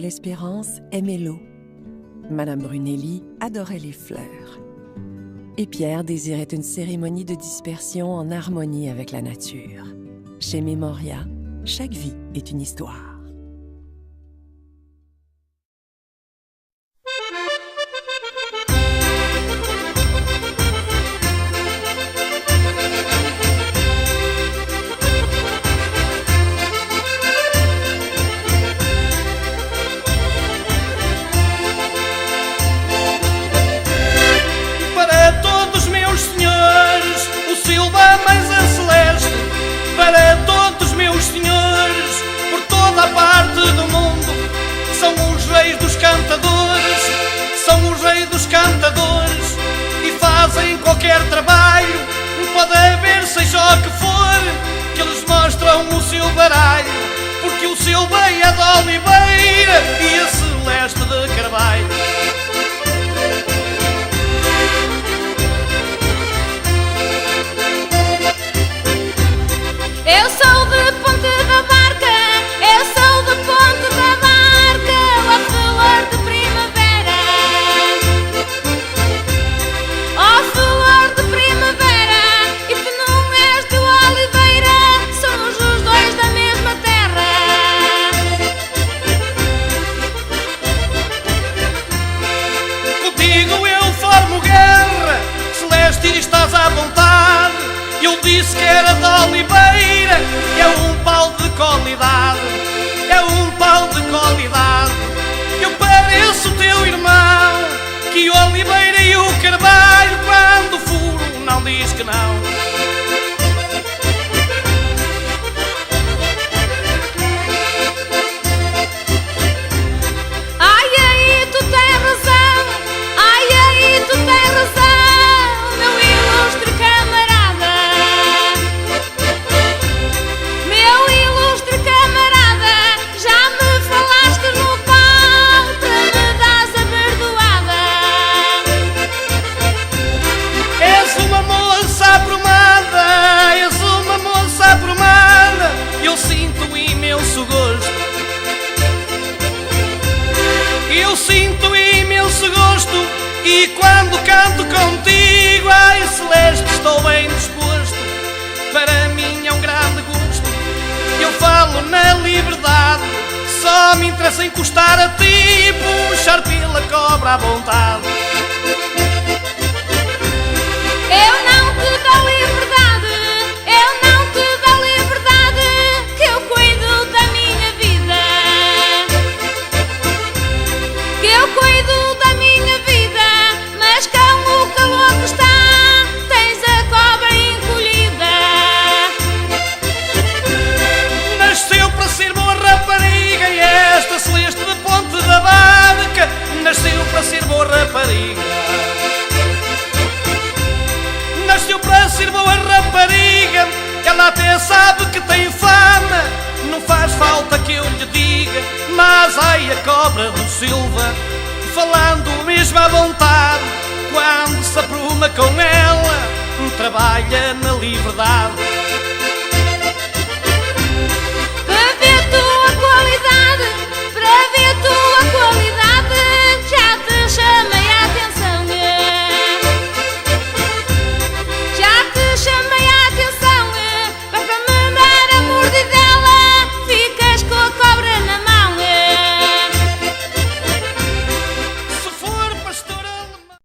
l'Espérance aimait l'eau. Madame Brunelli adorait les fleurs. Et Pierre désirait une cérémonie de dispersion en harmonie avec la nature. Chez Memoria, chaque vie est une histoire. Qualquer trabalho, pode haver seja o que for, que eles mostram o seu baralho, porque o seu bem é de oliveira e a celeste de carvalho. Eu sou de Ponte da Barca, eu sou de Ponte da Barca, ó flor de primavera, ó flor de primavera, e tu não és de oliveira, somos os dois da mesma terra. Contigo eu formo guerra, celeste e estás à vontade. Eu disse que era de oliveira, é um pau de qualidade, é um pau de qualidade. Eu pareço teu irmão, que o oliveira e o carvalho, quando furo, não diz que não. Ai, aí tu tens razão, ai, aí tu tens razão, meu ilustre camarada, meu ilustre camarada, já me falaste no pão, te me dás a perdoada. És uma moça aprumada, és uma moça aprumada, eu sinto imenso gosto. Eu sinto imenso gosto, e quando canto contigo, ai celeste, estou bem disposto. Para mim é um grande gosto, eu falo na liberdade, só me interessa encostar a ti e puxar pela cobra à vontade. Eu não te dou liberdade, eu não te dou liberdade, que eu cuido da minha vida, que eu cuido da minha vida, mas com o calor que está, tens a cobra encolhida. Nasceu para ser boa rapariga, e esta celeste de Ponte da Barca nasceu para ser boa rapariga. Nasceu para ser boa rapariga, ela até sabe que tem fama, não faz falta que eu lhe diga, mas ai a cobra do Silva, falando mesmo à vontade, quando se apruma com ela, trabalha na liberdade. Para ver tua qualidade, para ver tua qualidade, já te chamei a atenção, já te chamei a atenção, mas para me dar a mordidela, ficas com a cobra na mão. Se for pastor alemão.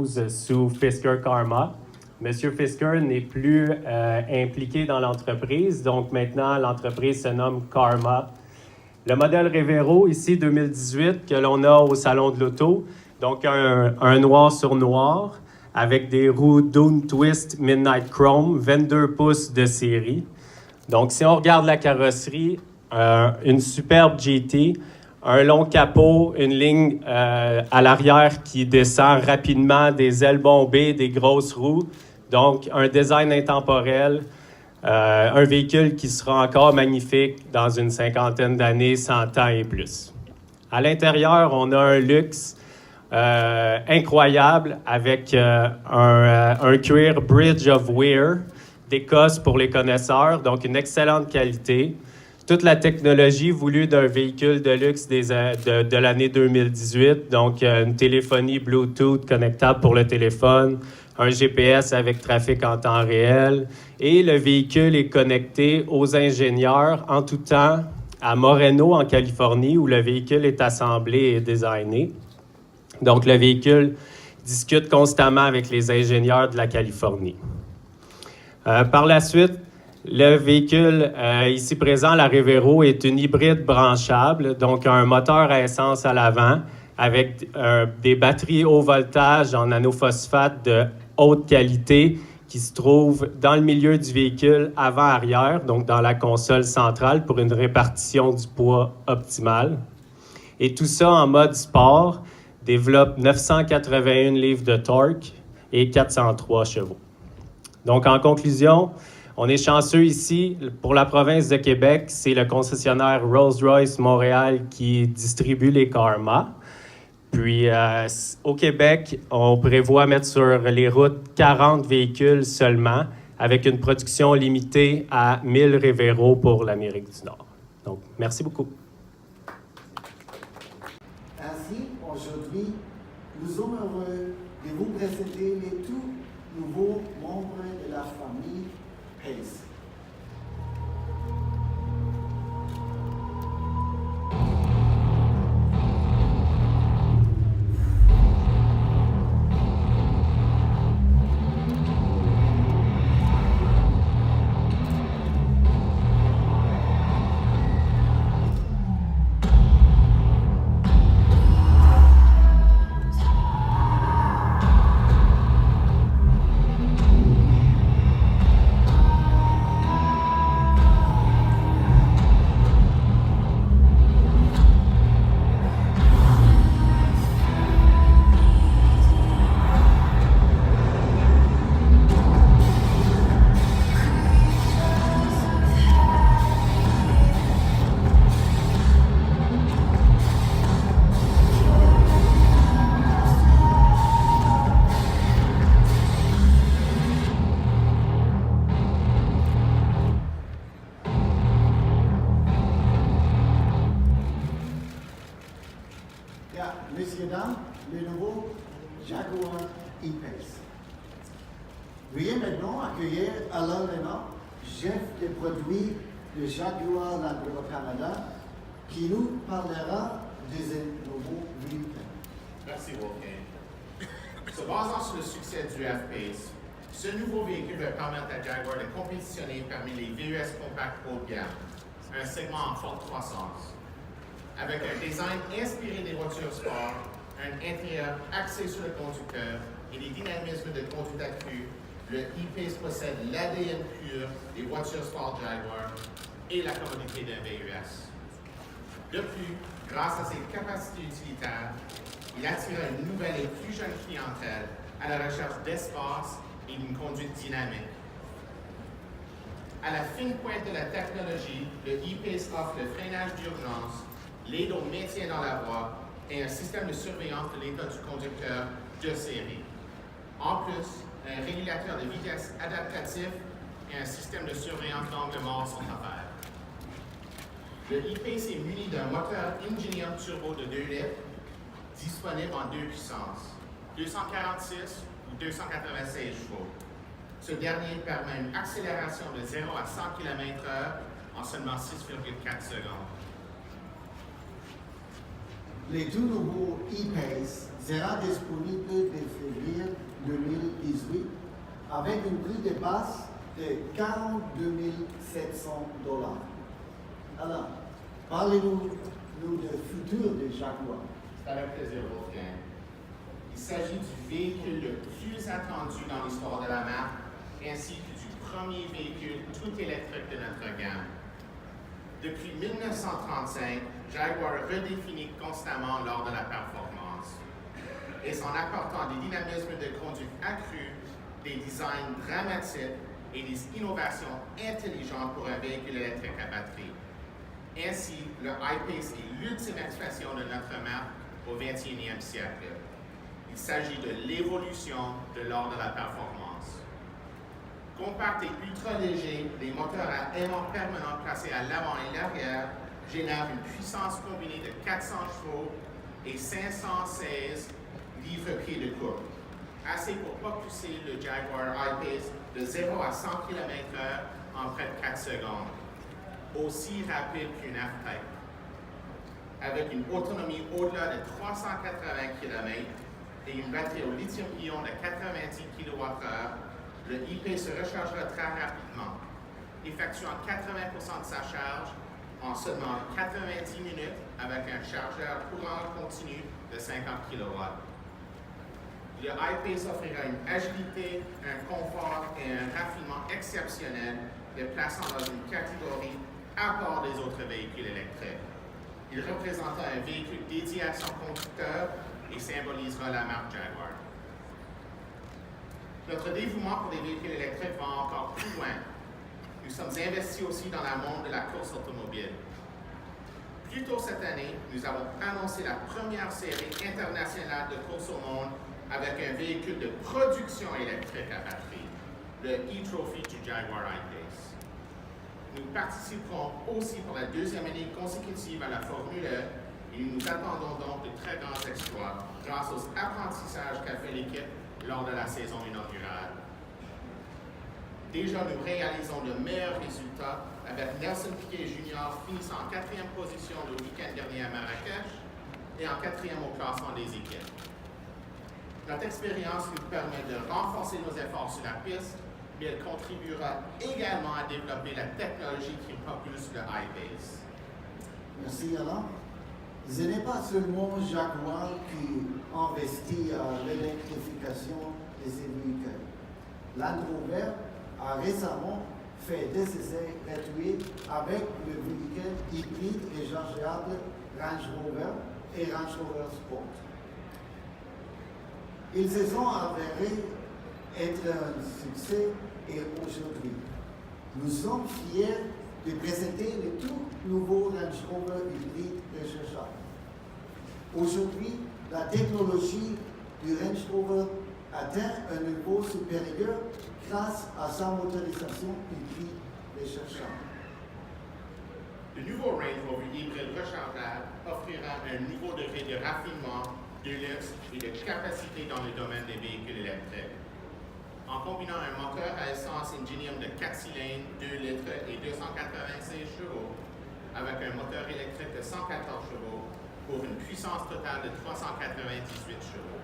2012 sous Fisker Karma. Monsieur Fisker n'est plus impliqué dans l'entreprise, donc maintenant l'entreprise se nomme Karma. Le modèle Revero, ici 2018, que l'on a au Salon de l'Auto, donc un noir sur noir, avec des roues Dune Twist Midnight Chrome, 22 pouces de série. Donc si on regarde la carrosserie, une superbe GT, un long capot, une ligne à l'arrière qui descend rapidement, des ailes bombées, des grosses roues. Donc, un design intemporel, un véhicule qui sera encore magnifique dans une cinquantaine d'années, 100 ans et plus. À l'intérieur, on a un luxe incroyable avec un cuir Bridge of Weir d'Écosse pour les connaisseurs, donc une excellente qualité. Toute la technologie voulue d'un véhicule de luxe de l'année 2018, donc une téléphonie Bluetooth connectable pour le téléphone, un GPS avec trafic en temps réel, et le véhicule est connecté aux ingénieurs en tout temps à Moreno, en Californie, où le véhicule est assemblé et designé. Donc, le véhicule discute constamment avec les ingénieurs de la Californie. Par la suite, le véhicule ici présent, la Revero, est une hybride branchable, donc un moteur à essence à l'avant avec des batteries haut voltage en nanophosphate de haute qualité qui se trouvent dans le milieu du véhicule avant-arrière, donc dans la console centrale pour une répartition du poids optimale. Et tout ça en mode sport développe 981 livres de torque et 403 chevaux. Donc en conclusion, on est chanceux ici, pour la province de Québec, c'est le concessionnaire Rolls-Royce Montréal qui distribue les Karma. Puis au Québec, on prévoit mettre sur les routes 40 véhicules seulement, avec une production limitée à 1000 Revero pour l'Amérique du Nord. Donc, merci beaucoup. Ainsi, aujourd'hui, nous sommes heureux de vous présenter les tout nouveaux membres de la famille Pace. Messieurs, dames, le nouveau Jaguar E-Pace. Veuillez maintenant accueillir Alain Léman, chef des produits de Jaguar Land Rover Canada, qui nous parlera des nouveaux véhicules. Merci, Wolfgang. Se basant sur le succès du F-Pace, ce nouveau véhicule va permettre à Jaguar de compétitionner parmi les VUS compacts haut de gamme, un segment en forte croissance. Avec un design inspiré des voitures sport, un intérieur axé sur le conducteur et des dynamismes de conduite accrus, le E-Pace possède l'ADN pur des voitures sport Jaguar et la commodité d'un VUS. De plus, grâce à ses capacités utilitaires, il attire une nouvelle et plus jeune clientèle à la recherche d'espace et d'une conduite dynamique. À la fine pointe de la technologie, le E-Pace offre le freinage d'urgence, l'aide au maintien dans la voie et un système de surveillance de l'état du conducteur de série. En plus, un régulateur de vitesse adaptatif et un système de surveillance d'angle mort sont offerts. Le E-Pace est muni d'un moteur Ingenium Turbo de 2 litres, disponible en 2 puissances, 246 ou 296 chevaux. Ce dernier permet une accélération de 0 à 100 km/h en seulement 6,4 secondes. Les tout nouveaux e-Pace sera disponible dès février 2018 avec un prix de base de 42 700 $. Alors, parlez-nous du futur de Jaguar. C'est avec plaisir, Wolfgang. Il s'agit du véhicule le plus attendu dans l'histoire de la marque, ainsi que du premier véhicule tout électrique de notre gamme. Depuis 1935, Jaguar redéfinit constamment lors de la performance. Et en apportant des dynamismes de conduite accrus, des designs dramatiques et des innovations intelligentes pour un véhicule électrique à batterie. Ainsi, le I-Pace est l'ultime expression de notre marque au 21e siècle. Il s'agit de l'évolution de l'art de la performance. Compact et ultra léger, les moteurs à aimant permanent placés à l'avant et l'arrière génèrent une puissance combinée de 400 chevaux et 516 livres-pieds de courbe, assez pour propulser le Jaguar I-Pace de 0 à 100 km/h en près de 4 secondes, aussi rapide qu'une F-Type. Avec une autonomie au-delà de 380 km et une batterie au lithium-ion de 90 kWh, le I-Pace se rechargera très rapidement, effectuant 80% de sa charge en seulement 90 minutes avec un chargeur courant continu de 50 kW. Le I-Pace offrira une agilité, un confort et un raffinement exceptionnels, le plaçant dans une catégorie à part des autres véhicules électriques. Il représentera un véhicule dédié à son conducteur et symbolisera la marque Jaguar. Notre dévouement pour les véhicules électriques va encore plus loin. Nous sommes investis aussi dans le monde de la course automobile. Plus tôt cette année, nous avons annoncé la première série internationale de course au monde avec un véhicule de production électrique à batterie, le e-Trophy du Jaguar I-Pace. Nous participerons aussi pour la deuxième année consécutive à la Formule 1 et nous nous attendons donc de très grands exploits grâce aux apprentissages qu'a fait l'équipe lors de la saison inaugurale. Déjà, nous réalisons de meilleurs résultats avec Nelson Piquet Jr. finissant en 4e position le week-end dernier à Marrakech et en 4e au classement des équipes. Notre expérience nous permet de renforcer nos efforts sur la piste, mais elle contribuera également à développer la technologie qui propulse le I-Pace. Merci Alain. Ce n'est pas seulement Jaguar qui investit à l'électrification de ses véhicules. Land Rover a récemment fait des essais gratuits avec le véhicule hybride rechargeable Range Rover et Range Rover Sport. Ils se sont avérés être un succès et aujourd'hui, nous sommes fiers de présenter le tout nouveau Range Rover hybride rechargeable. Aujourd'hui, la technologie du Range Rover atteint un niveau supérieur grâce à sa motorisation hybride rechargeable. Le nouveau Range Rover hybride rechargeable offrira un nouveau degré de raffinement, de luxe et de capacité dans le domaine des véhicules électriques. En combinant un moteur à essence Ingenium de 4 cylindres, 2 litres et 296 chevaux avec un moteur électrique de 114 chevaux pour une puissance totale de 398 chevaux.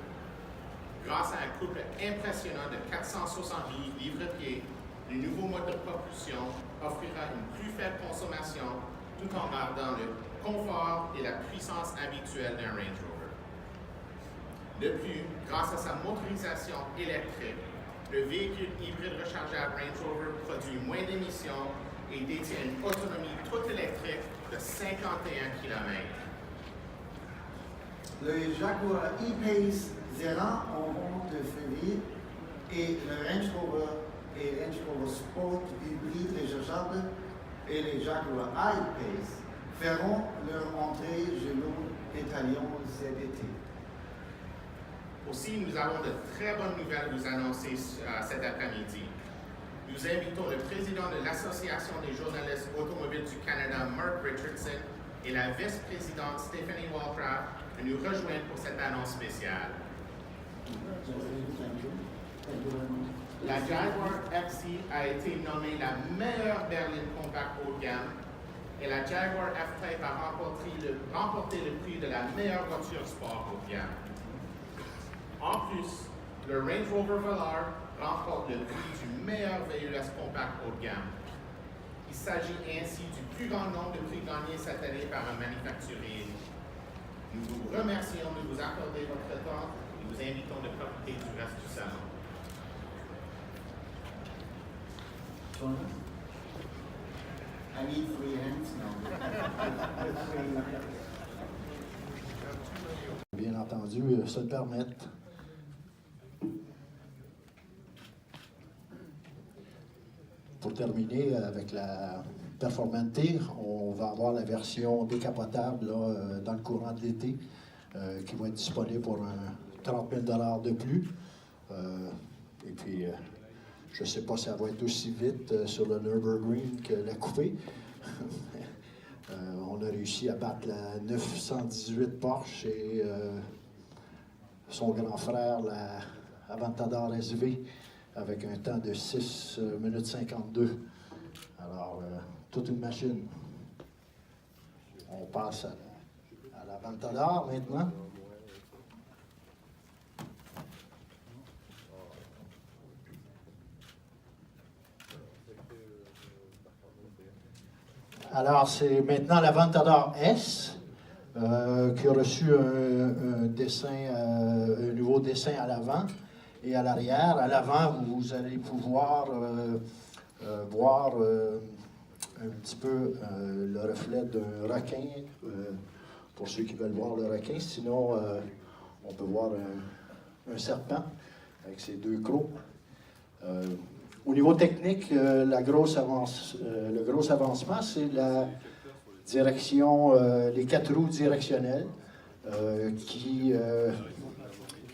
Grâce à un couple impressionnant de 472 livres-pieds, le nouveau mode de propulsion offrira une plus faible consommation tout en gardant le confort et la puissance habituelle d'un Range Rover. De plus, grâce à sa motorisation électrique, le véhicule hybride rechargeable Range Rover produit moins d'émissions et détient une autonomie toute électrique de 51 km. Le Jaguar E-Pace sera en vente de février et le Range Rover et Range Rover Sport hybride rechargeable et le Jaguar I-Pace feront leur entrée jalon italien cet été. Aussi, nous avons de très bonnes nouvelles à vous annoncer cet après-midi. Nous invitons le président de l'Association des journalistes automobiles du Canada, Mark Richardson, et la vice-présidente Stephanie Walcraft à nous rejoindre pour cette annonce spéciale. La Jaguar XC a été nommée la meilleure berline compacte haut de gamme et la Jaguar F-Type a remporté le prix de la meilleure voiture sport haut de gamme. En plus, le Range Rover Velar remporte le prix du meilleur VUS compact haut de gamme. Il s'agit ainsi du plus grand nombre de prix gagnés cette année par un manufacturier. Nous vous remercions de vous accorder votre temps et vous invitons de profiter du reste du salon. I need 3 hands now. Bien entendu, se le permettre. Pour terminer avec la Performante, on va avoir la version décapotable là, dans le courant de l'été qui va être disponible pour 30 000 $ de plus. Et puis, je ne sais pas si ça va être aussi vite sur le Nürburgring que la coupée. On a réussi à battre la 918 Porsche et son grand frère, la Aventador SV, avec un temps de 6 minutes 52. Alors, toute une machine. On passe à l'Aventador maintenant. Alors, c'est maintenant l'Aventador S qui a reçu un nouveau dessin à l'avant et à l'arrière. À l'avant, vous allez pouvoir voir un petit peu le reflet d'un requin, pour ceux qui veulent voir le requin. Sinon, on peut voir un serpent avec ses 2 crocs. Au niveau technique, le gros avancement, c'est la direction, les 4 roues directionnelles qui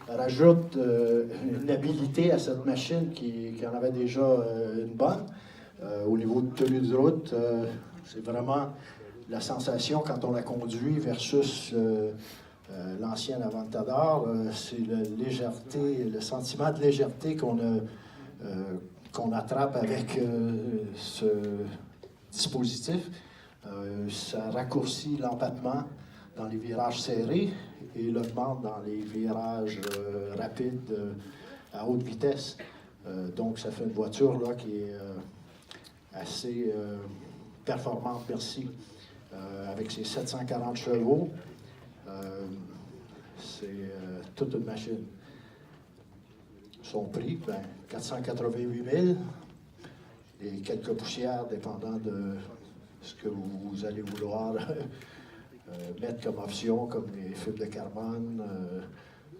rajoutent une habilité à cette machine qui en avait déjà une bonne. Au niveau de tenue de route, c'est vraiment la sensation quand on la conduit versus l'ancien Aventador. C'est la légèreté, le sentiment de légèreté qu'on attrape avec ce dispositif. Ça raccourcit l'empattement dans les virages serrés et l'augmente dans les virages rapides à haute vitesse. Donc, ça fait une voiture là, qui est assez performante, merci. Avec ses 740 chevaux, c'est toute une machine. Son prix, 488 000 et quelques poussières dépendant de ce que vous allez vouloir mettre comme option, comme les fibres de carbone,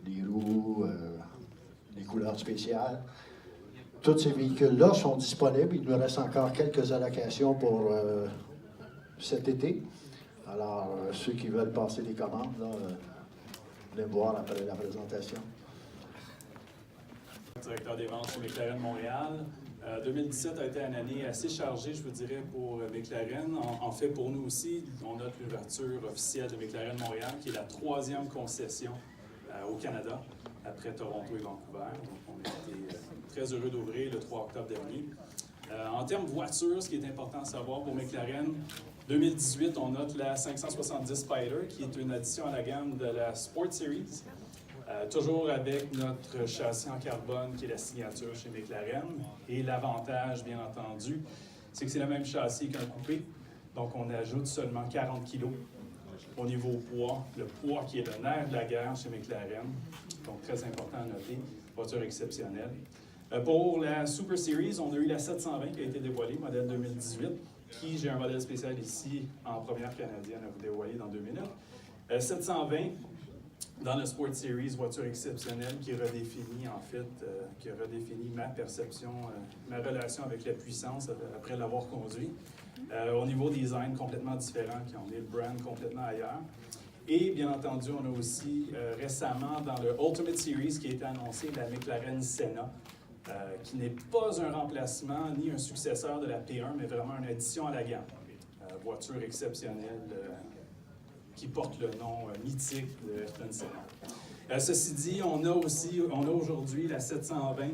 les roues, les couleurs spéciales. Tous ces véhicules-là sont disponibles. Il nous reste encore quelques allocations pour cet été. Alors, ceux qui veulent passer les commandes, là, venez me voir après la présentation. Directeur des ventes chez McLaren Montréal. 2017 a été une année assez chargée, je vous dirais, pour McLaren. En fait, pour nous aussi, on note l'ouverture officielle de McLaren Montréal, qui est la 3e concession au Canada, après Toronto et Vancouver. Donc, on a été très heureux d'ouvrir le 3 octobre dernier. En termes de voitures, ce qui est important à savoir pour McLaren, 2018, on note la 570 Spider, qui est une addition à la gamme de la Sport Series. Toujours avec notre châssis en carbone qui est la signature chez McLaren. Et l'avantage, bien entendu, c'est que c'est le même châssis qu'un coupé. Donc, on ajoute seulement 40 kg au niveau poids. Le poids qui est le nerf de la guerre chez McLaren. Donc, très important à noter. Voiture exceptionnelle. Pour la Super Series, on a eu la 720 qui a été dévoilée, modèle 2018, qui, j'ai un modèle spécial ici, en première canadienne, à vous dévoiler dans 2 minutes. 720, dans le Sport Series, voiture exceptionnelle qui redéfinit, en fait, qui redéfinit ma perception, ma relation avec la puissance après l'avoir conduit. Au niveau design, complètement différent, qui en est le brand complètement ailleurs. Et bien entendu, on a aussi récemment, dans le Ultimate Series, qui a été annoncé, la McLaren Senna, qui n'est pas un remplacement ni un successeur de la P1, mais vraiment une addition à la gamme. Voiture exceptionnelle qui porte le nom mythique de Ayrton Senna. Ceci dit, on a aujourd'hui la 720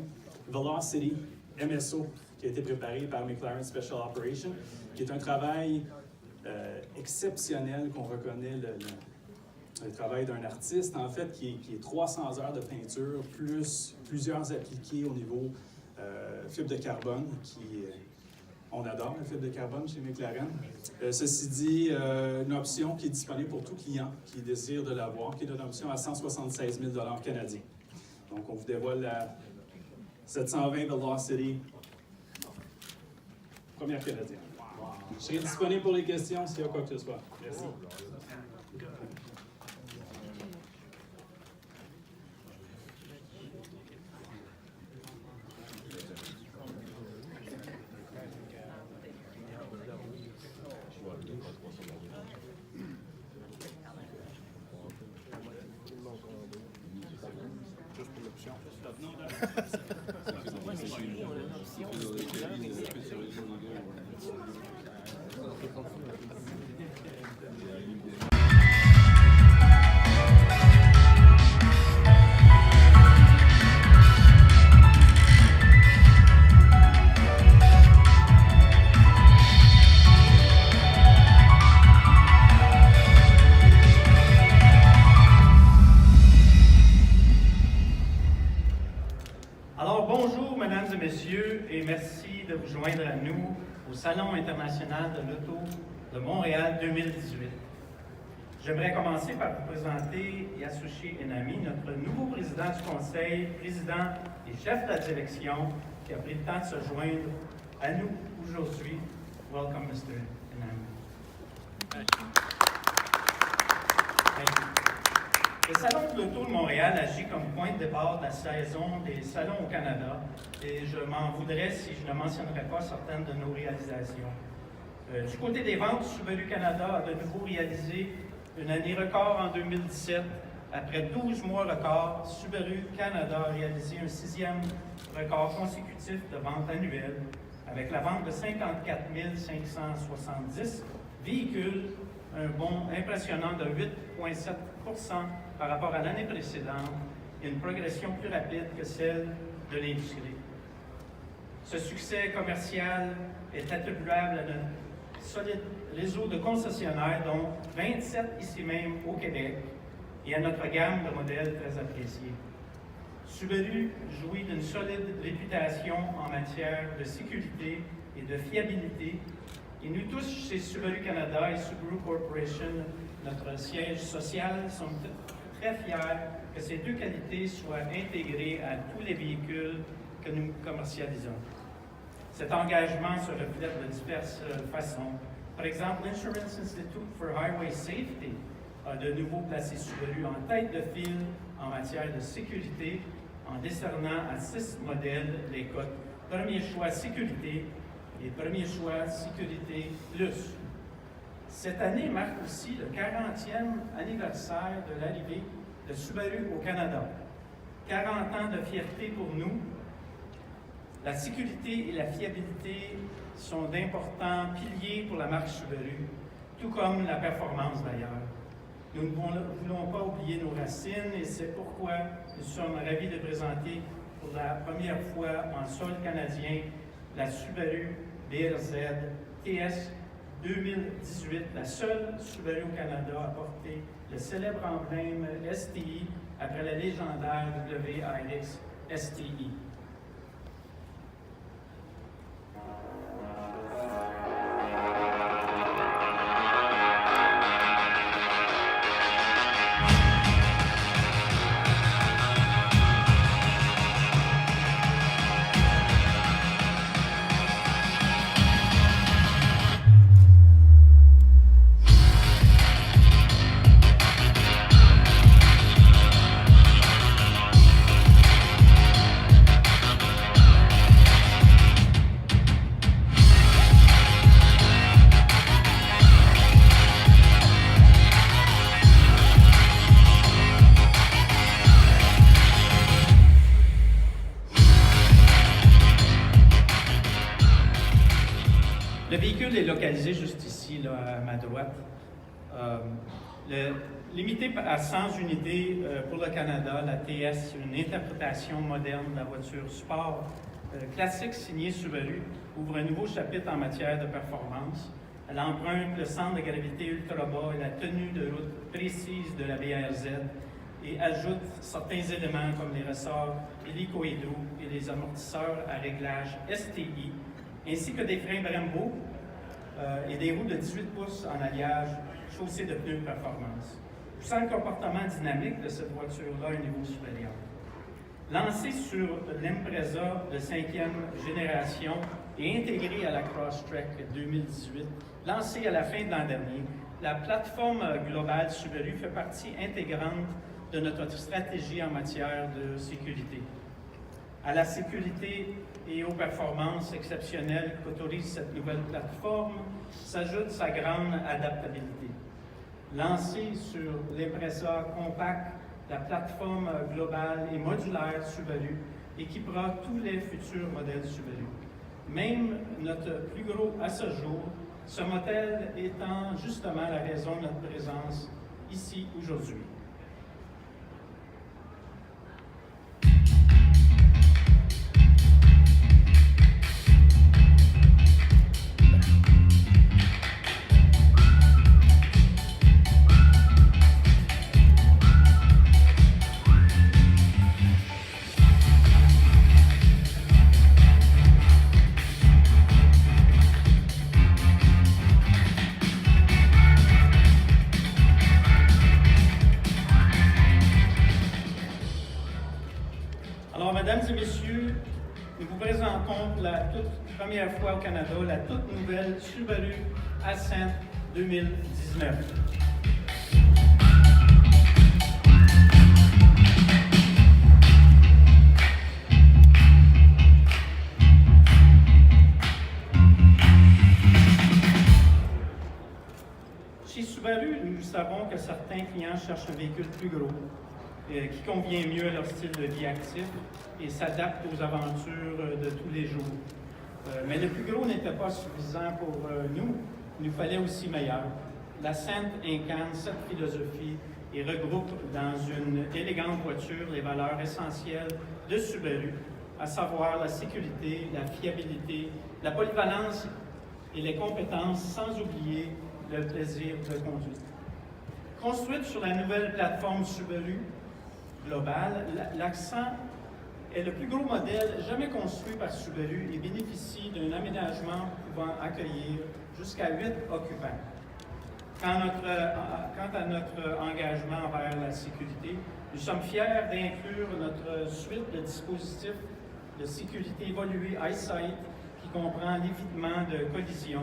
Velocity MSO qui a été préparée par McLaren Special Operations, qui est un travail exceptionnel qu'on reconnaît le travail d'un artiste, en fait, qui est 300 heures de peinture, plus plusieurs appliqués au niveau fibre de carbone, on adore la fibre de carbone chez McLaren. Ceci dit, une option qui est disponible pour tout client qui désire de l'avoir, qui est une option à 176 000 $ canadiens. Donc, on vous dévoile la 720 Velocity, première canadienne. Je serai disponible pour les questions s'il y a quoi que ce soit. Merci. Et merci de vous joindre à nous au Salon international de l'auto de Montréal 2018. J'aimerais commencer par vous présenter et associer un ami, notre nouveau président du conseil, président et chef de la direction, qui a pris le temps de se joindre à nous aujourd'hui. Welcome, Mr. Inami. Le Salon de l'auto de Montréal agit comme point de départ de la saison des salons au Canada et je m'en voudrais si je ne mentionnerais pas certaines de nos réalisations. Du côté des ventes, Subaru Canada a de nouveau réalisé une année record en 2017. Après 12 mois record, Subaru Canada a réalisé un 6e record consécutif de vente annuelle avec la vente de 54 570 véhicules, un bond impressionnant de 8,7 % par rapport à l'année précédente et une progression plus rapide que celle de l'industrie. Ce succès commercial est attribuable à notre solide réseau de concessionnaires, dont 27 ici même au Québec, et à notre gamme de modèles très appréciés. Subaru jouit d'une solide réputation en matière de sécurité et de fiabilité, et nous tous, chez Subaru Canada et Subaru Corporation, notre siège social, sommes très fiers que ces deux qualités soient intégrées à tous les véhicules que nous commercialisons. Cet engagement se reflète de diverses façons. Par exemple, l'Insurance Institute for Highway Safety a de nouveau placé Subaru en tête de file en matière de sécurité en décernant à 6 modèles les cotes Premier choix sécurité et Premier choix sécurité plus. Cette année marque aussi le 40e anniversaire de l'arrivée de Subaru au Canada. 40 ans de fierté pour nous. La sécurité et la fiabilité sont d'importants piliers pour la marque Subaru, tout comme la performance d'ailleurs. Nous ne voulons pas oublier nos racines et c'est pourquoi nous sommes ravis de présenter pour la première fois en sol canadien la Subaru BRZ TS 2018, la seule Subaru au Canada à porter le célèbre emblème STI après la légendaire WRX STI. Localisé juste ici, là, à ma droite. Limité à 100 unités pour le Canada, la TS, une interprétation moderne de la voiture sport classique signée Subaru, ouvre un nouveau chapitre en matière de performance. Elle emprunte le centre de gravité ultra bas et la tenue de route précise de la BRZ et ajoute certains éléments comme les ressorts hélico-hydro et les amortisseurs à réglage STI, ainsi que des freins Brembo et des roues de 18 pouces en alliage chaussées de pneus performance. Poussant le comportement dynamique de cette voiture-là à un niveau supérieur. Lancée sur l'Impreza de 5e génération et intégrée à la Crosstrek 2018, lancée à la fin de l'an dernier, la plateforme globale Subaru fait partie intégrante de notre stratégie en matière de sécurité. À la sécurité et aux performances exceptionnelles qu'autorise cette nouvelle plateforme s'ajoute sa grande adaptabilité. Lancée sur l'Impreza Compact, la plateforme globale et modulaire Subaru équipera tous les futurs modèles Subaru. Même notre plus gros à ce jour, ce modèle étant justement la raison de notre présence ici aujourd'hui. Mesdames et messieurs, nous vous présentons pour la toute première fois au Canada la toute nouvelle Subaru Ascent 2019. Chez Subaru, nous savons que certains clients cherchent un véhicule plus gros, qui convient mieux à leur style de vie actif et s'adapte aux aventures de tous les jours. Mais le plus gros n'était pas suffisant pour nous, il nous fallait aussi meilleur. La Ascent incarne cette philosophie et regroupe dans une élégante voiture les valeurs essentielles de Subaru, à savoir la sécurité, la fiabilité, la polyvalence et les compétences, sans oublier le plaisir de conduire. Construite sur la nouvelle plateforme Subaru globale, l'Accent est le plus gros modèle jamais construit par Subaru et bénéficie d'un aménagement pouvant accueillir jusqu'à 8 occupants. Quant à notre engagement envers la sécurité, nous sommes fiers d'inclure notre suite de dispositifs de sécurité évoluée EyeSight qui comprend l'évitement de collision,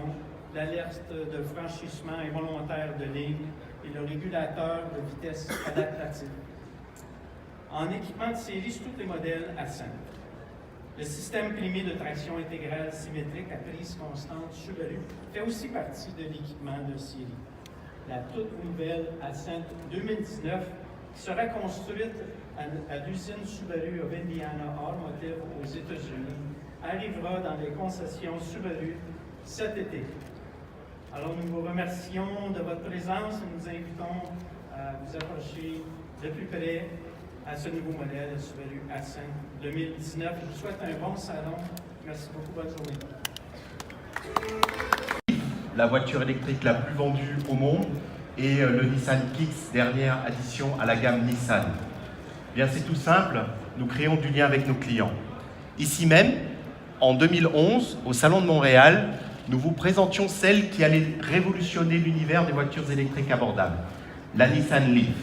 l'alerte de franchissement involontaire de ligne et le régulateur de vitesse adaptative. En équipement de série sur tous les modèles Ascent. Le système primé de traction intégrale symétrique à prise constante Subaru fait aussi partie de l'équipement de série. La toute nouvelle Ascent 2019, qui sera construite à l'usine Subaru of Indiana Automotive aux États-Unis, arrivera dans les concessions Subaru cet été. Alors nous vous remercions de votre présence et nous invitons à vous approcher de plus près à ce nouveau modèle Subaru Ascent 2019. Je vous souhaite un bon salon. Merci beaucoup. Bonne journée. La voiture électrique la plus vendue au monde et le Nissan Kicks, dernière addition à la gamme Nissan. Bien, c'est tout simple, nous créons du lien avec nos clients. Ici même, en 2011, au Salon de Montréal, nous vous présentions celle qui allait révolutionner l'univers des voitures électriques abordables, la Nissan Leaf.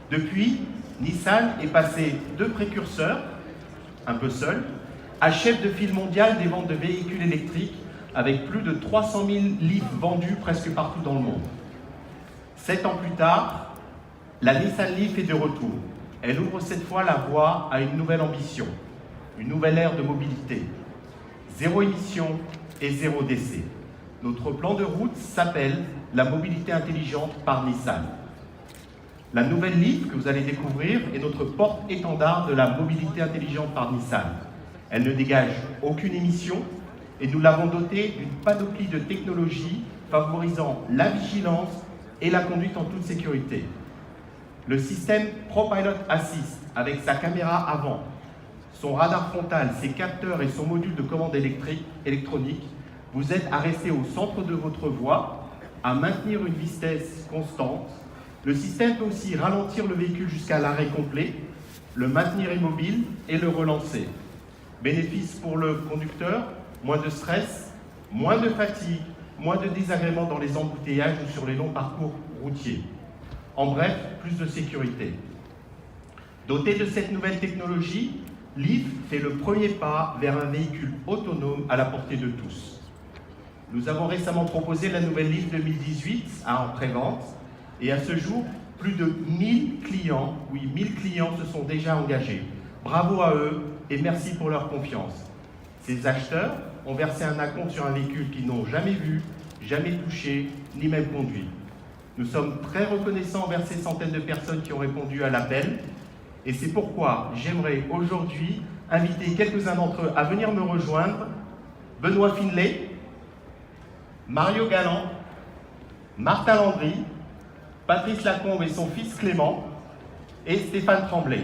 Depuis, Nissan est passé de précurseur, un peu seul, à chef de file mondial des ventes de véhicules électriques avec plus de 300 000 Leaf vendus presque partout dans le monde. 7 ans plus tard, la Nissan Leaf est de retour. Elle ouvre cette fois la voie à une nouvelle ambition, une nouvelle ère de mobilité. 0 émission et 0 décès. Notre plan de route s'appelle la mobilité intelligente par Nissan. La nouvelle Leaf que vous allez découvrir est notre porte-étendard de la mobilité intelligente par Nissan. Elle ne dégage aucune émission et nous l'avons dotée d'une panoplie de technologies favorisant la vigilance et la conduite en toute sécurité. Le système ProPilot Assist avec sa caméra avant, son radar frontal, ses capteurs et son module de commande électronique vous aide à rester au centre de votre voie, à maintenir une vitesse constante. Le système peut aussi ralentir le véhicule jusqu'à l'arrêt complet, le maintenir immobile et le relancer. Bénéfice pour le conducteur, moins de stress, moins de fatigue, moins de désagréments dans les embouteillages ou sur les longs parcours routiers. En bref, plus de sécurité. Doté de cette nouvelle technologie, Leaf fait le premier pas vers un véhicule autonome à la portée de tous. Nous avons récemment proposé la nouvelle Leaf 2018 en pré-vente et à ce jour, plus de 1000 clients, oui, 1000 clients se sont déjà engagés. Bravo à eux et merci pour leur confiance. Ces acheteurs ont versé un acompte sur un véhicule qu'ils n'ont jamais vu, jamais touché, ni même conduit. Nous sommes très reconnaissants envers ces centaines de personnes qui ont répondu à l'appel et c'est pourquoi j'aimerais aujourd'hui inviter quelques-uns d'entre eux à venir me rejoindre. Benoît Finlay, Mario Galland, Martin Landry, Patrice Lacombe et son fils Clément et Stéphane Tremblay.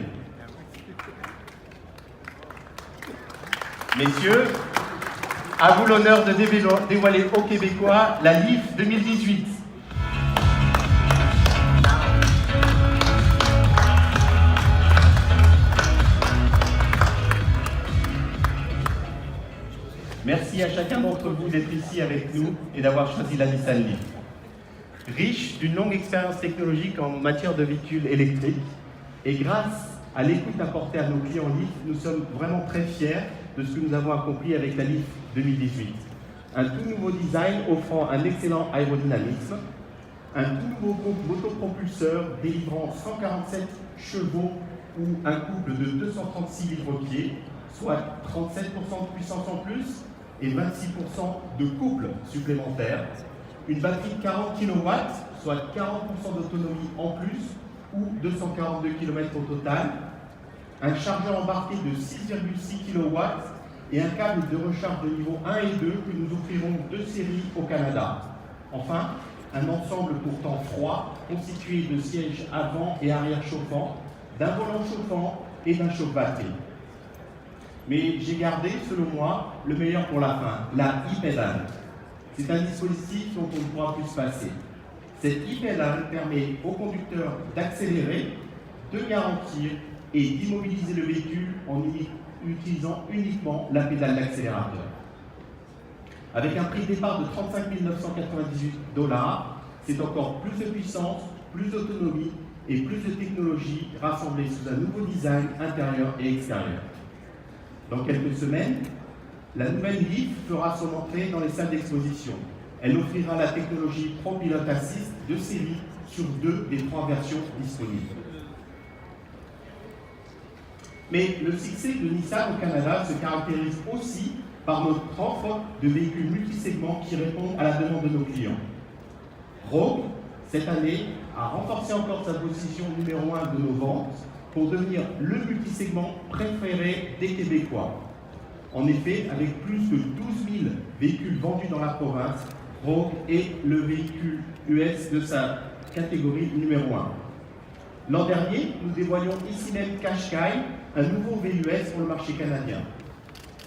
Messieurs, à vous l'honneur de dévoiler aux Québécois la Leaf 2018. Merci à chacun d'entre vous d'être ici avec nous et d'avoir choisi la Nissan Leaf. Riche d'une longue expérience technologique en matière de véhicules électriques et grâce à l'écoute apportée à nos clients Leaf, nous sommes vraiment très fiers de ce que nous avons accompli avec la Leaf 2018. Un tout nouveau design offrant un excellent aérodynamisme, un tout nouveau groupe motopropulseur délivrant 147 chevaux ou un couple de 236 livres-pieds, soit 37% de puissance en plus et 26% de couple supplémentaire, une batterie de 40 kW, soit 40% d'autonomie en plus ou 242 km au total, un chargeur embarqué de 6,6 kW et un câble de recharge de niveau 1 et 2 que nous offrirons de série au Canada. Enfin, un ensemble pour temps froid constitué de sièges avant et arrière chauffants, d'un volant chauffant et d'un chauffe-batterie. Mais j'ai gardé, selon moi, le meilleur pour la fin, la e-pédale. C'est un dispositif dont on ne pourra plus se passer. Cette e-pédale permet au conducteur d'accélérer, de garantir et d'immobiliser le véhicule en utilisant uniquement la pédale d'accélérateur. Avec un prix de départ de 35 998 $, c'est encore plus de puissance, plus d'autonomie et plus de technologie rassemblées sous un nouveau design intérieur et extérieur. Dans quelques semaines, la nouvelle Leaf fera son entrée dans les salles d'exposition. Elle offrira la technologie Pro Pilot Assist de série sur 2 des 3 versions disponibles. Mais le succès de Nissan au Canada se caractérise aussi par notre offre de véhicules multisegments qui répondent à la demande de nos clients. Rogue, cette année, a renforcé encore sa position numéro 1 de nos ventes pour devenir le multisegment préféré des Québécois. En effet, avec plus de 12 000 véhicules vendus dans la province, Rogue est le véhicule US de sa catégorie numéro 1. L'an dernier, nous dévoilions ici même Qashqai, un nouveau VUS pour le marché canadien.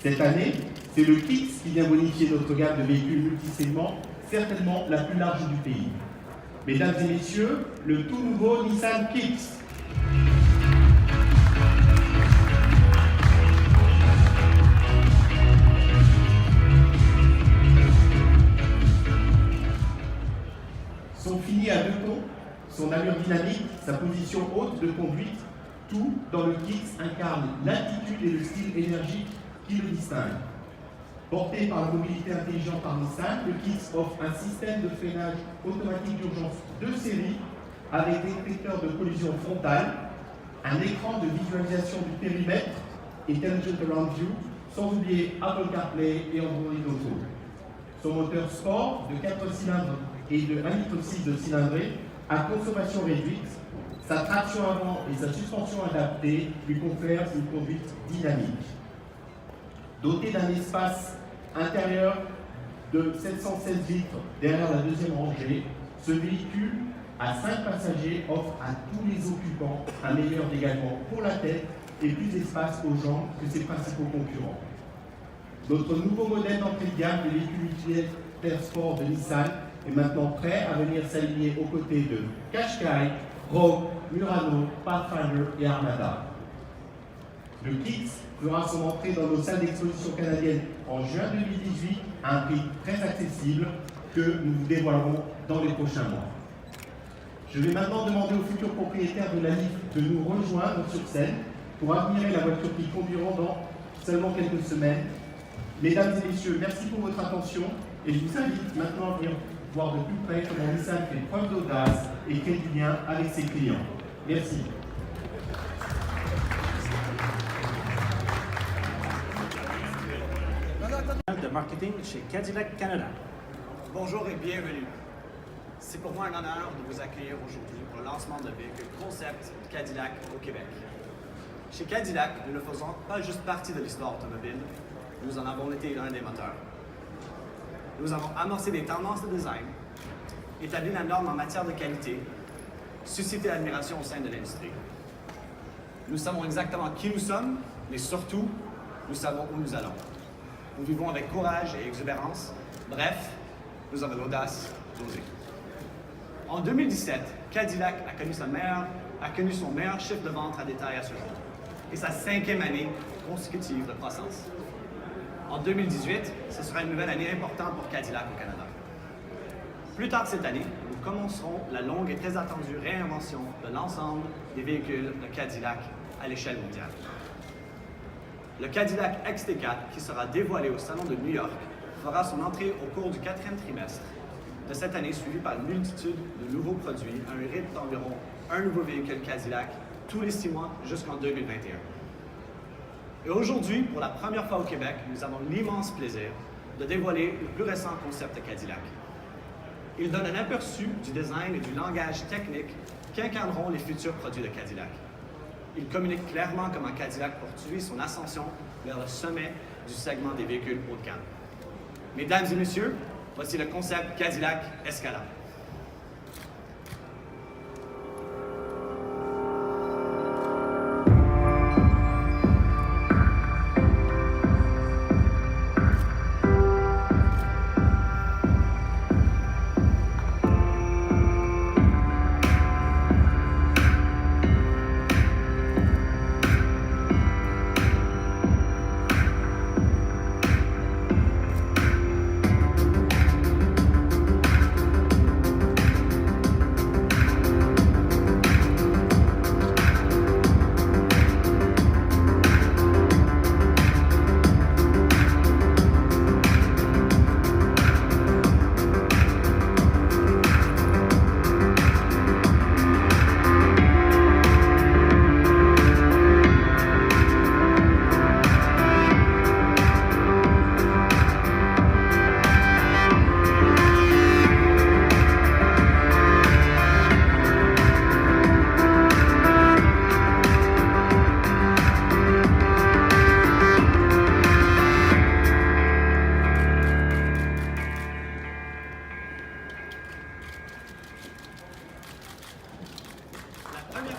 Cette année, c'est le Kicks qui vient bonifier notre gamme de véhicules multisegments, certainement la plus large du pays. Mesdames et messieurs, le tout nouveau Nissan Kicks. Sont finis à 2 tons, son allure dynamique, sa position haute de conduite, tout dans le Kicks incarne l'attitude et le style énergique qui le distinguent. Porté par la mobilité intelligente par Nissan, le Kicks offre un système de freinage automatique d'urgence de série avec détecteur de collision frontale, un écran de visualisation du périmètre, Intelligent Around View, sans oublier Apple CarPlay et Android Auto. Son moteur sport de 4 cylindres et de 1,6 litre de cylindrée à consommation réduite, sa traction avant et sa suspension adaptée lui confèrent une conduite dynamique. Doté d'un espace intérieur de 716 litres derrière la deuxième rangée, ce véhicule à 5 passagers offre à tous les occupants un meilleur dégagement pour la tête et plus d'espace aux jambes que ses principaux concurrents. Notre nouveau modèle d'entrée de gamme de véhicule utilitaire sport de Nissan est maintenant prêt à venir s'aligner aux côtés de Qashqai, Rogue, Murano, Pathfinder et Armada. Le Kicks fera son entrée dans nos salles d'exposition canadiennes en juin 2018 à un prix très accessible que nous vous dévoilerons dans les prochains mois. Je vais maintenant demander aux futurs propriétaires de la Ligue de nous rejoindre sur scène pour admirer la voiture qu'ils conduiront dans seulement quelques semaines. Mesdames et messieurs, merci pour votre attention et je vous invite maintenant à venir voir de plus près comment Nissan fait preuve d'audace et crée du lien avec ses clients. Merci. De marketing chez Cadillac Canada. Bonjour et bienvenue. C'est pour moi un honneur de vous accueillir aujourd'hui pour le lancement de véhicules concept Cadillac au Québec. Chez Cadillac, nous ne faisons pas juste partie de l'histoire automobile, nous en avons été un des moteurs. Nous avons amorcé des tendances de design, établi la norme en matière de qualité, suscité l'admiration au sein de l'industrie. Nous savons exactement qui nous sommes, mais surtout, nous savons où nous allons. Nous vivons avec courage et exubérance. Bref, nous avons l'audace d'oser. En 2017, Cadillac a connu son meilleur chiffre de vente à détail à ce jour et sa 5e année consécutive de croissance. En 2018, ce sera une nouvelle année importante pour Cadillac au Canada. Plus tard cette année, nous commencerons la longue et très attendue réinvention de l'ensemble des véhicules de Cadillac à l'échelle mondiale. Le Cadillac XT4, qui sera dévoilé au Salon de New York, fera son entrée au cours du 4e trimestre de cette année, suivi par une multitude de nouveaux produits, à un rythme d'environ un nouveau véhicule Cadillac tous les 6 mois jusqu'en 2021. Et aujourd'hui, pour la première fois au Québec, nous avons l'immense plaisir de dévoiler le plus récent concept de Cadillac. Il donne un aperçu du design et du langage technique qui incarneront les futurs produits de Cadillac. Il communique clairement comment Cadillac poursuit son ascension vers le sommet du segment des véhicules haut de gamme. Mesdames et messieurs, voici le concept Cadillac Escalade.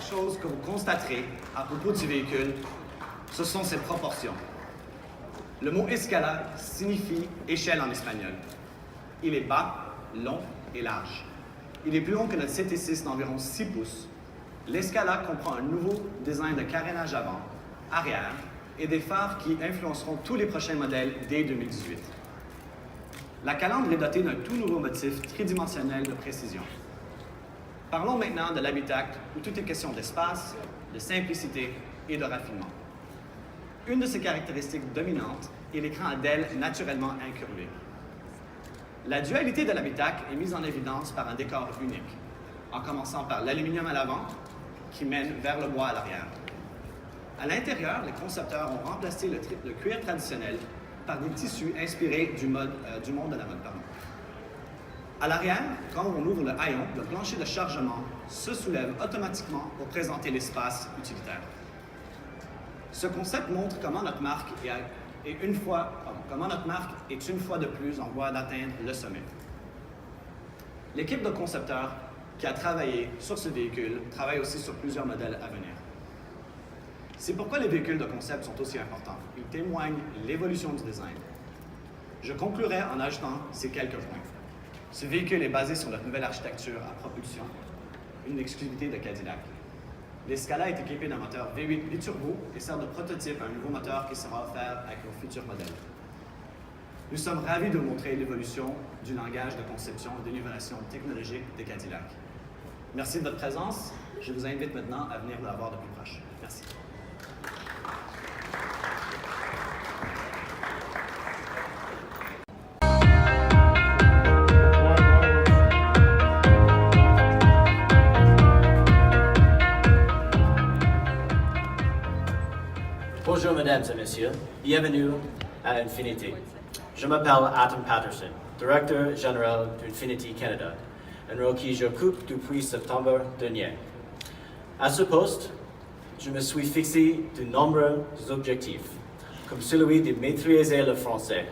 chose que vous constaterez à propos du véhicule, ce sont ses proportions. Le mot escala signifie échelle en espagnol. Il est bas, long et large. Il est plus long que notre CT6 d'environ 6 pouces. L'escala comprend un nouveau design de carénage avant, arrière et des phares qui influenceront tous les prochains modèles dès 2018. La calandre est dotée d'un tout nouveau motif tridimensionnel de précision. Parlons maintenant de l'habitacle où tout est question d'espace, de simplicité et de raffinement. Une de ses caractéristiques dominantes est l'écran à DEL naturellement incurvé. La dualité de l'habitacle est mise en évidence par un décor unique, en commençant par l'aluminium à l'avant, qui mène vers le bois à l'arrière. À l'intérieur, les concepteurs ont remplacé le cuir traditionnel par des tissus inspirés du monde de la mode. À l'arrière, quand on ouvre le haillon, le plancher de chargement se soulève automatiquement pour présenter l'espace utilitaire. Ce concept montre comment notre marque est une fois de plus en voie d'atteindre le sommet. L'équipe de concepteurs qui a travaillé sur ce véhicule travaille aussi sur plusieurs modèles à venir. C'est pourquoi les véhicules de concept sont aussi importants. Ils témoignent de l'évolution du design, Je conclurai en ajoutant ces quelques points. Ce véhicule est basé sur notre nouvelle architecture à propulsion, une exclusivité de Cadillac. L'Escala est équipé d'un moteur V8 biturbo et sert de prototype à un nouveau moteur qui sera offert avec nos futurs modèles. Nous sommes ravis de vous montrer l'évolution du langage de conception et de l'innovation technologique de Cadillac. Merci de votre présence. Je vous invite maintenant à venir la voir de plus proche. Merci. Bonjour mesdames et messieurs, bienvenue à Infinity. Je m'appelle Adam Patterson, directeur général d'Infinity Canada, un rôle qui j'occupe depuis septembre dernier. À ce poste, je me suis fixé de nombreux objectifs, comme celui de maîtriser le français.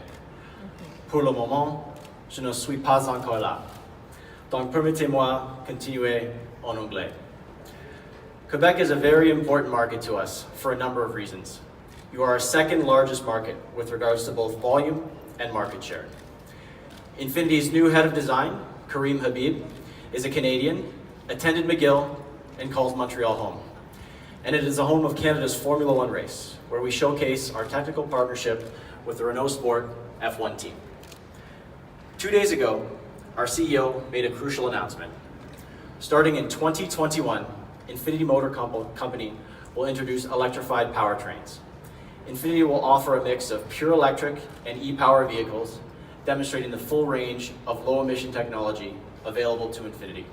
Pour le moment, je ne suis pas encore là, donc permettez-moi continuer en anglais. Quebec is a very important market to us for a number of reasons. You are our second largest market with regards to both volume and market share. Infinity's new head of design, Karim Habib, is a Canadian, attended McGill, and calls Montreal home. And it is the home of Canada's Formula One race, where we showcase our technical partnership with the Renault Sport F1 team. 2 days ago, our CEO made a crucial announcement. Starting in 2021, Infinity Motor Company will introduce electrified powertrains. Infinity will offer a mix of pure electric and e-power vehicles, demonstrating the full range of low-emission technology available to Infinity.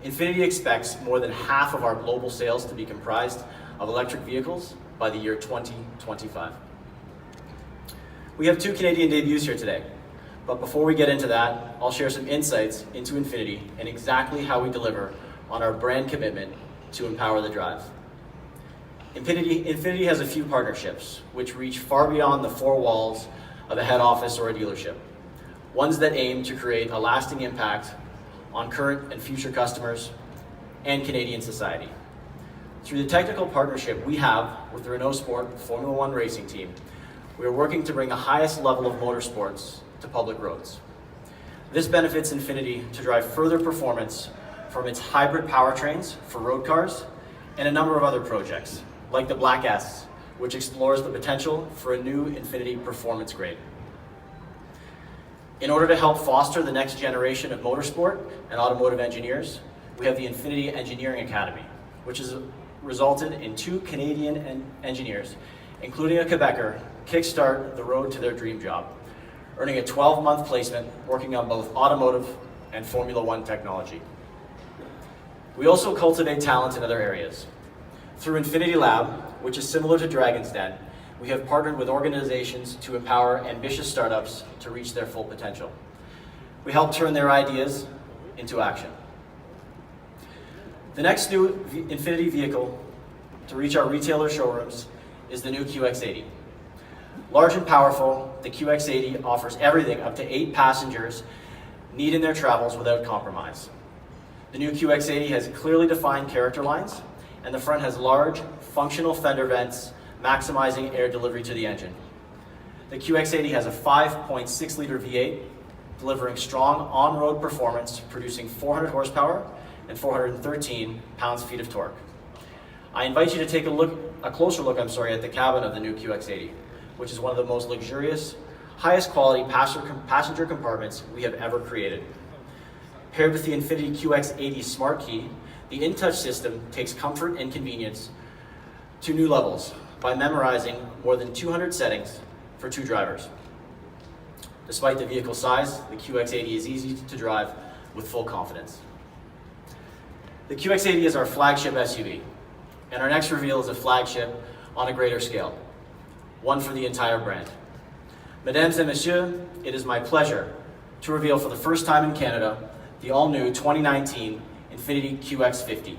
Infinity expects more than half of our global sales to be comprised of electric vehicles by the year 2025. We have 2 Canadian debuts here today, but before we get into that, I'll share some insights into Infinity and exactly how we deliver on our brand commitment to empower the drive. Infinity has a few partnerships which reach far beyond the 4 walls of a head office or a dealership. Ones that aim to create a lasting impact on current and future customers and Canadian society. Through the technical partnership we have with the Renault Sport Formula One racing team, we are working to bring the highest level of motorsports to public roads. This benefits Infinity to drive further performance from its hybrid powertrains for road cars and a number of other projects, like the Black S, which explores the potential for a new Infinity performance grade. In order to help foster the next generation of motorsport and automotive engineers, we have the Infinity Engineering Academy, which has resulted in 2 Canadian engineers, including a Quebecer, kickstart the road to their dream job, earning a 12-month placement working on both automotive and Formula One technology. We also cultivate talent in other areas. Through Infinity Lab, which is similar to Dragon's Den, we have partnered with organizations to empower ambitious startups to reach their full potential. We help turn their ideas into action. The next new Infinity vehicle to reach our retailer showrooms is the new QX80. Large and powerful, the QX80 offers everything up to 8 passengers need in their travels without compromise. The new QX80 has clearly defined character lines, and the front has large, functional fender vents, maximizing air delivery to the engine. The QX80 has a 5.6-liter V8, delivering strong on-road performance, producing 400 horsepower and 413 pounds-feet of torque. I invite you to take a closer look at the cabin of the new QX80, which is one of the most luxurious, highest quality passenger compartments we have ever created. Paired with the Infinity QX80 Smart Key, the InTouch system takes comfort and convenience to new levels by memorizing more than 200 settings for 2 drivers. Despite the vehicle size, the QX80 is easy to drive with full confidence. The QX80 is our flagship SUV, and our next reveal is a flagship on a greater scale, one for the entire brand. Mesdames et messieurs, it is my pleasure to reveal for the first time in Canada the all-new 2019 Infinity QX50.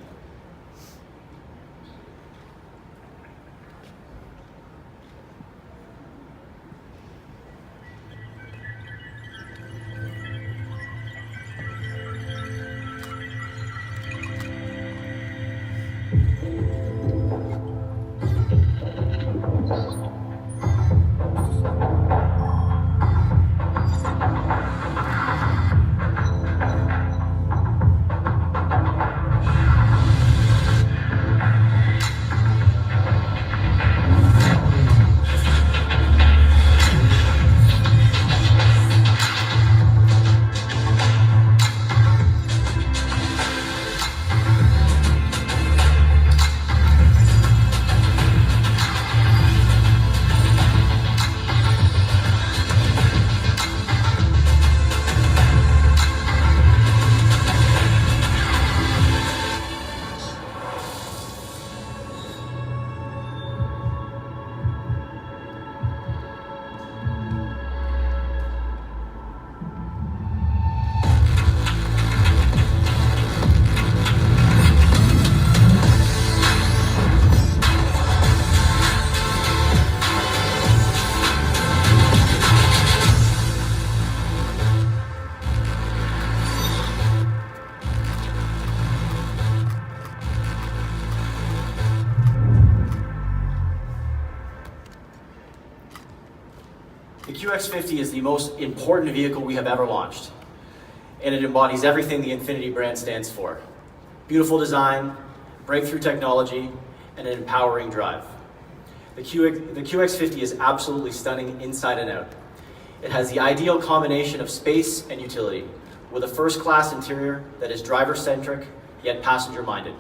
The QX50 is the most important vehicle we have ever launched, and it embodies everything the Infiniti brand stands for. Beautiful design, breakthrough technology, and an empowering drive. The QX50 is absolutely stunning inside and out. It has the ideal combination of space and utility, with a first-class interior that is driver-centric, yet passenger-minded.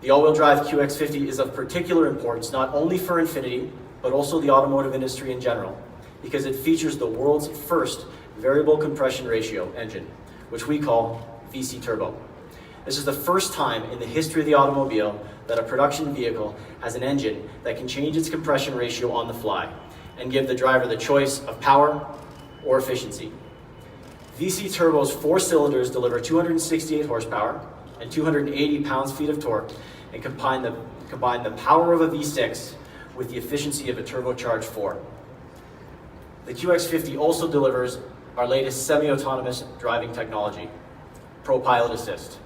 The all-wheel drive QX50 is of particular importance not only for Infiniti, but also the automotive industry in general, because it features the world's first variable compression ratio engine, which we call VC Turbo. This is the first time in the history of the automobile that a production vehicle has an engine that can change its compression ratio on the fly and give the driver the choice of power or efficiency. VC Turbo's 4 cylinders deliver 268 horsepower and 280 pounds-feet of torque and combine the power of a V6 with the efficiency of a turbocharged 4. The QX50 also delivers our latest semi-autonomous driving technology, ProPilot Assist,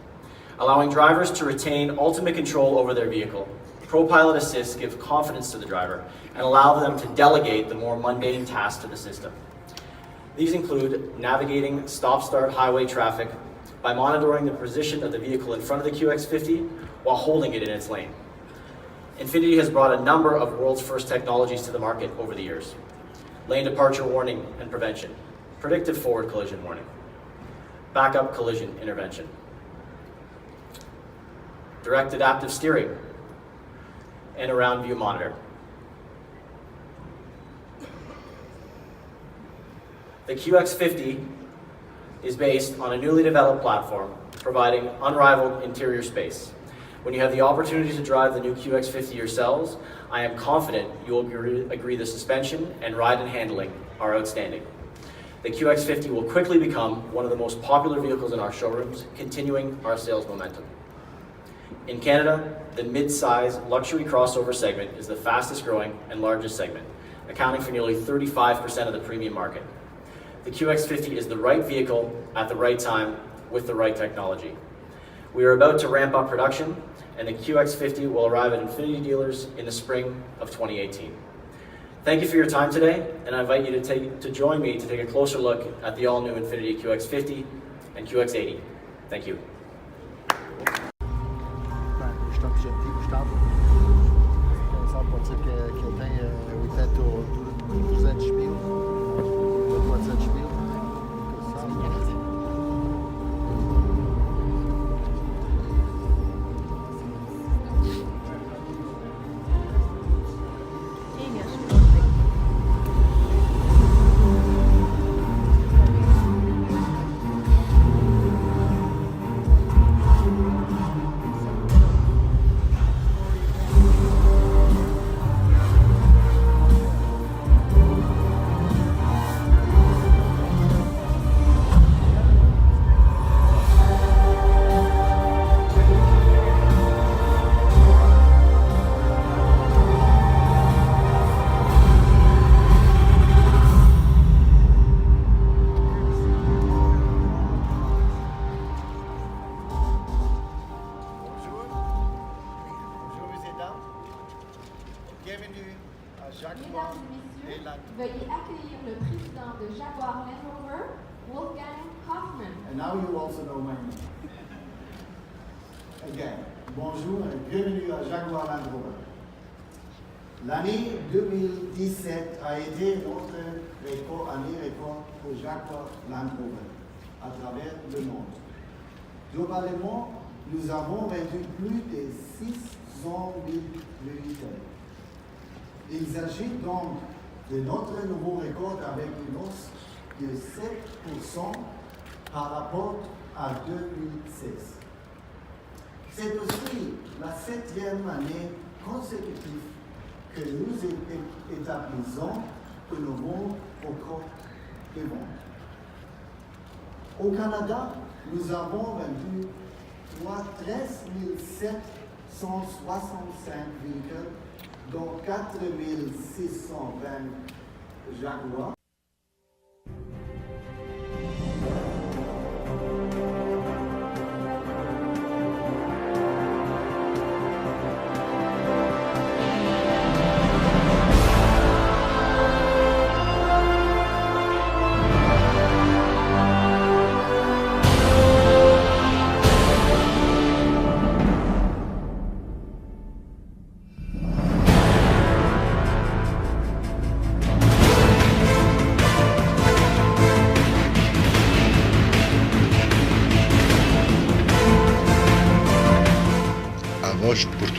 allowing drivers to retain ultimate control over their vehicle. ProPilot Assist gives confidence to the driver and allow them to delegate the more mundane tasks to the system. These include navigating stop-start highway traffic by monitoring the position of the vehicle in front of the QX50 while holding it in its lane. Infiniti has brought a number of world's first technologies to the market over the years. Lane departure warning and prevention, predictive forward collision warning, backup collision intervention, direct adaptive steering, and a round view monitor. The QX50 is based on a newly developed platform, providing unrivaled interior space. When you have the opportunity to drive the new QX50 yourselves, I am confident you will agree the suspension and ride and handling are outstanding. The QX50 will quickly become one of the most popular vehicles in our showrooms, continuing our sales momentum. In Canada, the mid-size luxury crossover segment is the fastest growing and largest segment, accounting for nearly 35% of the premium market. The QX50 is the right vehicle at the right time with the right technology. We are about to ramp up production, and the QX50 will arrive at Infiniti dealers in the spring of 2018. Thank you for your time today, and I invite you to join me to take a closer look at the all-new Infiniti QX50 and QX80. Thank you. Veuillez accueillir le président de Jaguar Land Rover, Wolfgang Hoffman. And now you also know my name. Again, bonjour et bienvenue à Jaguar Land Rover. L'année 2017 a été notre année record pour Jaguar Land Rover à travers le monde. Globalement, nous avons vendu plus de 600 000 véhicules. Il s'agit donc de notre nouveau record avec une hausse de 7% par rapport à 2016. C'est aussi la 7e année consécutive que nous établissons de nouveaux records de vente. Au Canada, nous avons vendu 13 765 véhicules, dont 4 620 Jaguar.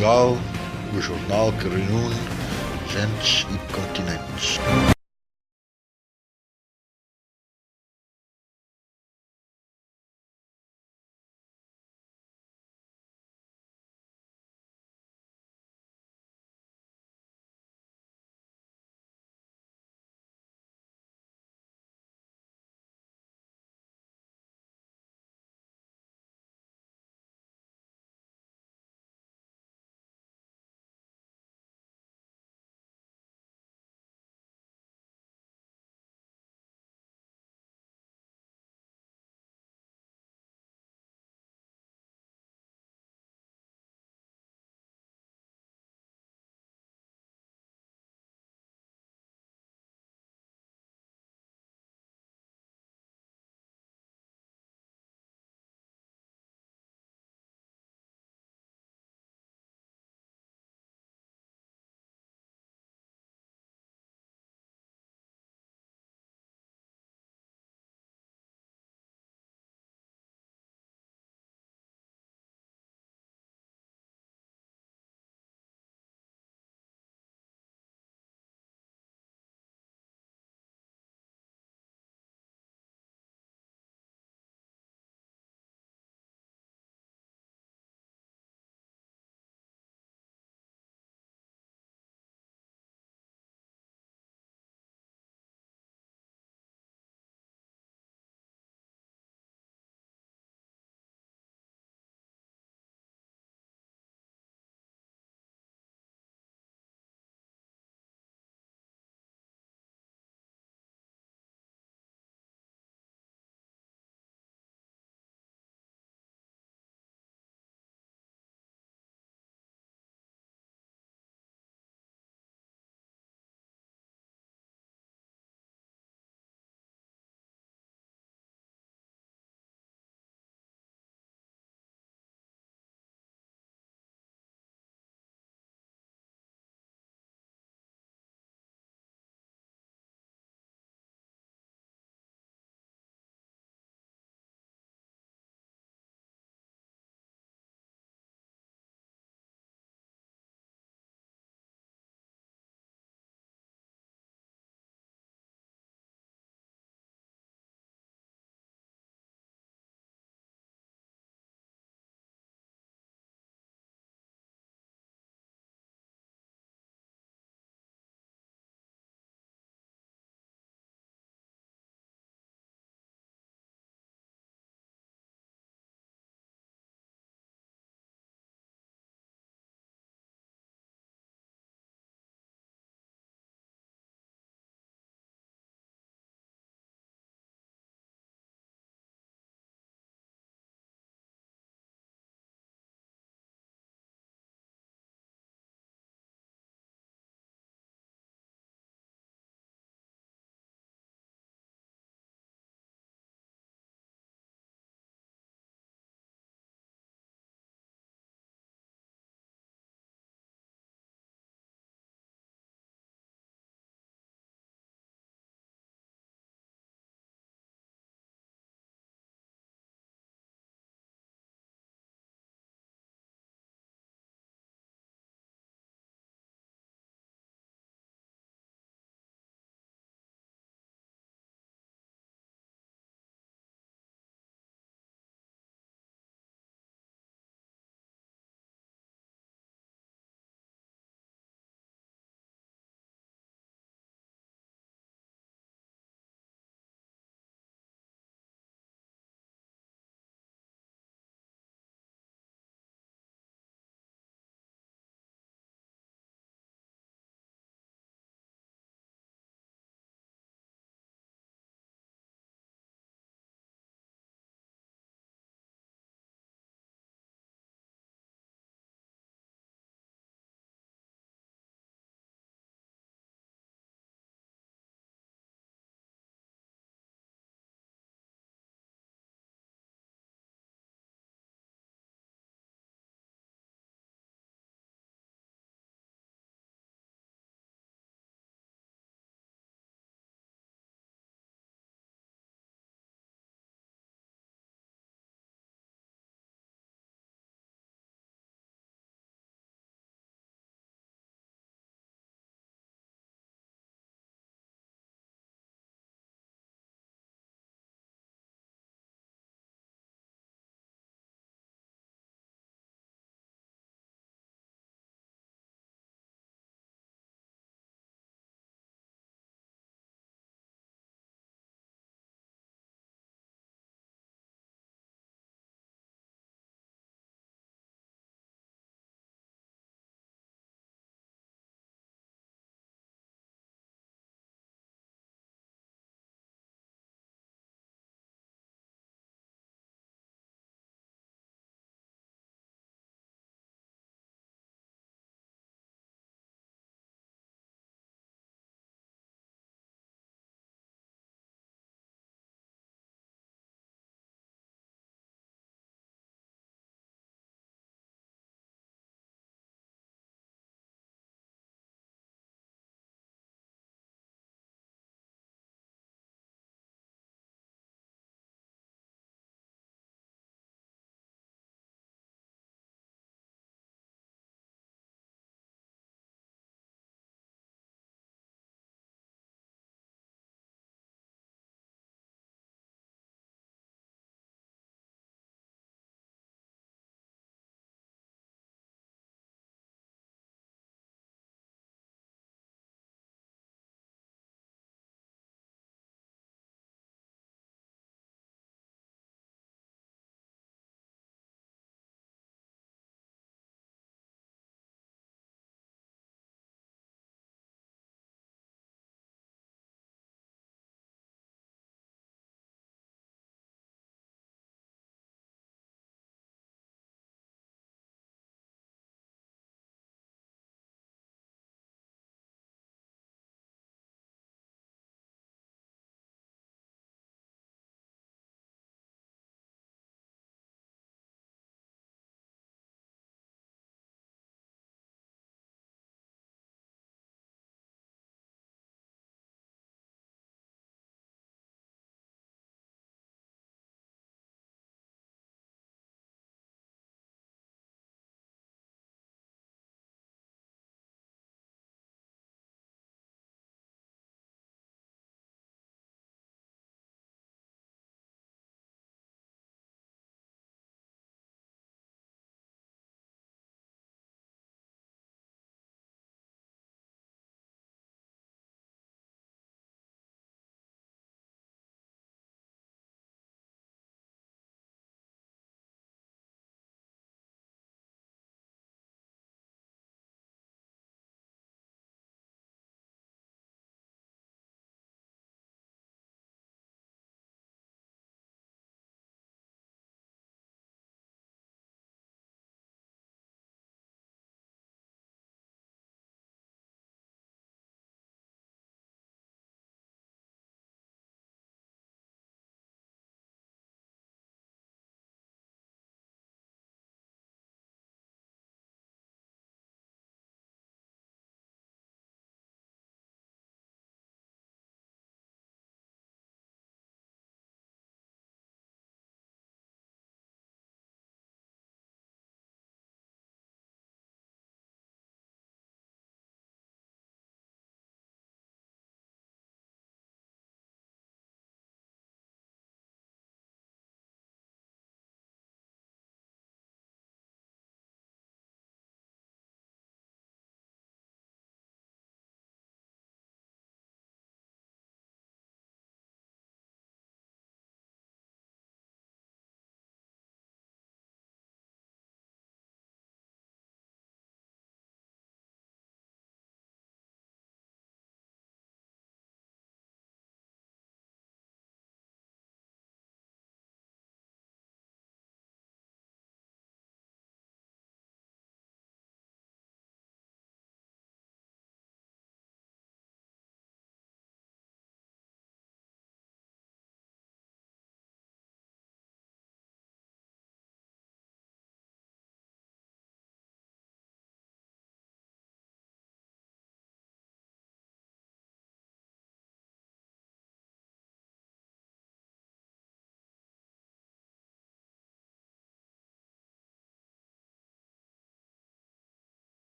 Portugal, o jornal que reúne gentes e continentes.